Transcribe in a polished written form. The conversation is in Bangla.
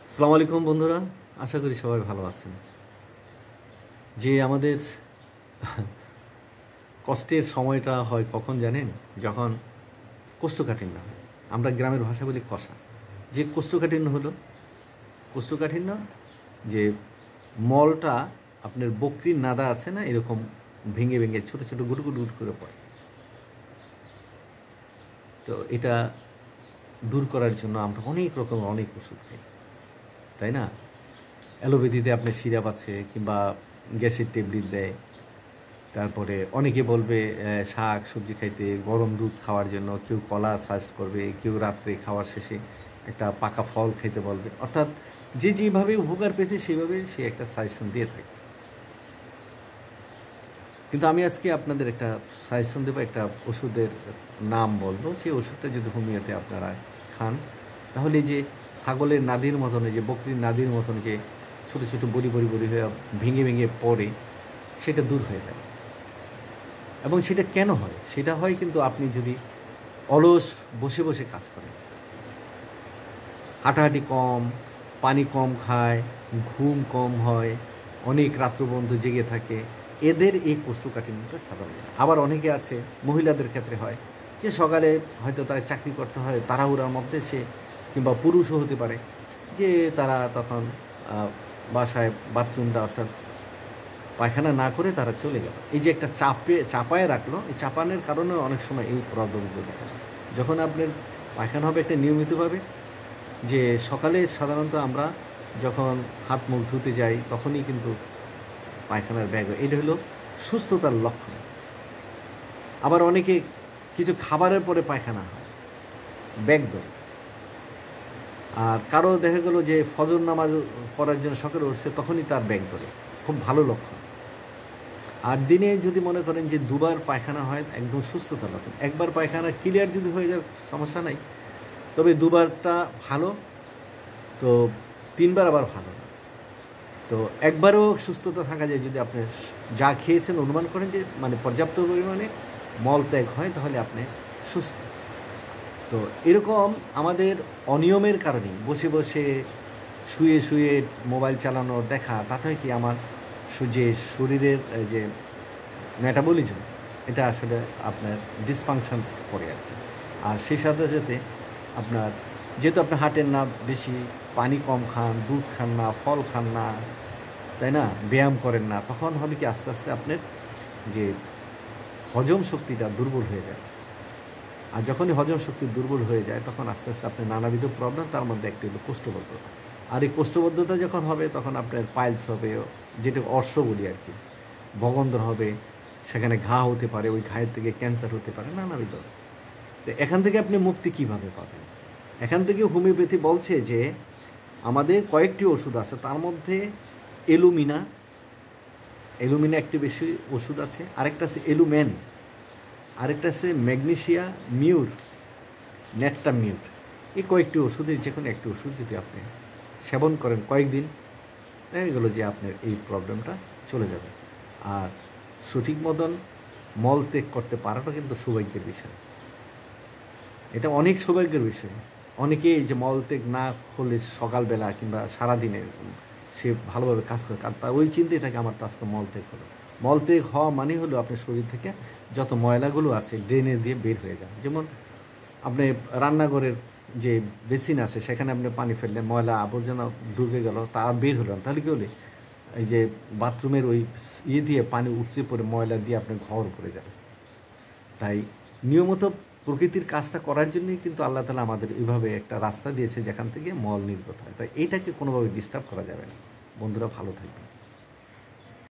আসসালামু আলাইকুম বন্ধুরা, আশা করি সবাই ভালো আছেন। যে আমাদের কষ্টের সময়টা হয় কখন জানেন? যখন কোষ্ঠকাঠিন্য হয়। আমরা গ্রামের ভাষায় বলি কষা। যে কোষ্ঠকাঠিন্য হলো, কোষ্ঠকাঠিন্য যে মলটা আপনার বকরির নাদা আছে না, এরকম ভেঙে ভেঙে ছোটো ছোটো গুটু গুটু গুটু করে পড়ে। তো এটা দূর করার জন্য আমরা অনেক রকমের অনেক ওষুধ খাই, তাই না? অ্যালোপ্যাথিতে আপনার সিরাপ আছে, কিংবা গ্যাসের ট্যাবলেট দেয়। তারপরে অনেকে বলবে শাক সবজি খাইতে, গরম দুধ খাওয়ার জন্য, কেউ কলা সাজেস্ট করবে, কেউ রাত্রে খাওয়ার শেষে একটা পাকা ফল খেতে বলবে। অর্থাৎ যে যেভাবে উপকার পেয়েছে সেভাবে সে একটা সাজেশন দিয়ে থাকে। কিন্তু আমি আজকে আপনাদের একটা সাজেশন দেবো, একটা ওষুধের নাম বলবো। সেই ওষুধটা যদি হোমিওতে আপনারা খান, তাহলে যে ছাগলের নাদির মতন, যে বকরির নাদির মতন যে ছোটো ছোটো বড়ি বড়ি বড়ি হয়ে ভেঙে ভেঙে পড়ে, সেটা দূর হয়ে যাবে। এবং সেটা কেন হয়? সেটা হয় কিন্তু আপনি যদি অলস বসে বসে কাজ করেন, হাঁটাহাঁটি কম, পানি কম খায়, ঘুম কম হয়, অনেক রাত্রবন্ধ জেগে থাকে, এদের এই কোষ্ঠকাঠিন্যটা সাধারণ। আবার অনেকে আছে, মহিলাদের ক্ষেত্রে হয়, যে সকালে হয়তো তার চাকরি করতে হয়, তাড়াহুড়ার মধ্যে সে, কিংবা পুরুষও হতে পারে, যে তারা তখন বাসায় বাথরুমটা অর্থাৎ পায়খানা না করে তারা চলে গেল। এই যে একটা চাপায় রাখলো, এই চাপানোর কারণে অনেক সময় এই প্রবলেমগুলো দেখা যায়। যখন আপনার পায়খানা হবে একটা নিয়মিতভাবে, যে সকালে সাধারণত আমরা যখন হাত মুখ ধুতে যাই তখনই কিন্তু পায়খানার ব্যাগ হয়, এটা হলো সুস্থতার লক্ষণ। আবার অনেকে কিছু খাবারের পরে পায়খানা হয়, ব্যাগ ধরে। আর কারো দেখা গেল যে ফজর নামাজ পড়ার জন্য সকালে উঠছে, তখনই তার ব্যাগ ধরে, খুব ভালো লক্ষণ। আর দিনে যদি মনে করেন যে দুবার পায়খানা হয়, একদম সুস্থতার লক্ষণ। একবার পায়খানা ক্লিয়ার যদি হয়ে যায় সমস্যা নাই, তবে দুবারটা ভালো, তো তিনবার আবার ভালো না। তো একবারও সুস্থতা থাকা যায় যদি আপনি যা খেয়েছেন অনুমান করেন যে মানে পর্যাপ্ত পরিমাণে মল ত্যাগ হয়, তাহলে আপনি সুস্থ। তো এরকম আমাদের অনিয়মের কারণেই বসে বসে শুয়ে শুয়ে মোবাইল চালানো দেখা, তাতে কি আমার যে শরীরের যে মেটাবলিজম, এটা আসলে আপনার ডিসফাংশন করে আর কি। আর সেই সাথে সাথে আপনার, যেহেতু আপনি হাঁটেন না বেশি, পানি কম খান, দুধ খান না, ফল খান না, তাই না, ব্যায়াম করেন না, তখন হবে কি আস্তে আস্তে আপনার যে হজম শক্তিটা দুর্বল হয়ে যায়। আর যখনই হজম শক্তি দুর্বল হয়ে যায়, তখন আস্তে আস্তে আপনার নানাবিধ প্রবলেম, তার মধ্যে একটি হলো কোষ্ঠবদ্ধতা। আর এই কোষ্ঠবদ্ধতা যখন হবে, তখন আপনার পাইলস হবে, যেটা অর্শ বলি আর কি, ভগন্দর হবে, সেখানে ঘা হতে পারে, ওই ঘায়ের থেকে ক্যান্সার হতে পারে, নানাবিধ। তো এখান থেকে আপনি মুক্তি কিভাবে পাবেন? এখান থেকে হোমিওপ্যাথি বলছে যে আমাদের কয়েকটি ওষুধ আছে, তার মধ্যে এলুমিনা, এলুমিনা একটি বেশি ওষুধ আছে, আরেকটা আছে এলুমেন, আরেকটা আছে ম্যাগনেসিয়া মিউর, নেটটা মিউর। এই কয়েকটি ওষুধের যে কোনো একটি ওষুধ যদি আপনি সেবন করেন কয়েকদিন, দেখা গেলো যে আপনার এই প্রবলেমটা চলে যাবে। আর সঠিক মতন মল ত্যাগ করতে পারাটা কিন্তু সৌভাগ্যের বিষয়। এটা অনেক সৌভাগ্যের বিষয়। অনেকেই যে মল ত্যাগ না করলে সকালবেলা কিংবা সারাদিনে সে ভালোভাবে কাজ করে, কারণ তা ওই চিন্তাই থাকে আমার তো আজকে মল ত্যাগ হলো। মল ত্যাগ হওয়া মানে হলো আপনার শরীর থেকে যত ময়লাগুলো আছে ড্রেনে দিয়ে বের হয়ে যায়। যেমন আপনি রান্নাঘরের যে বেসিন আছে, সেখানে আপনি পানি ফেললেন, ময়লা আবর্জনা ঢুকে গেল, তা বের হলো না, তাহলে কী হলে এই যে বাথরুমের ওই দিয়ে পানি উপচে পড়ে ময়লা দিয়ে আপনার ঘর ভরে যাবে। তাই নিয়মিত প্রকৃতির কাজটা করার জন্যই কিন্তু আল্লাহ তাআলা আমাদের এইভাবে একটা রাস্তা দিয়েছে যেখান থেকে মল নির্গত হয়। তাই এইটাকে কোনোভাবে ডিস্টার্ব করা যাবে না। বন্ধুরা, ভালো থাকবেন।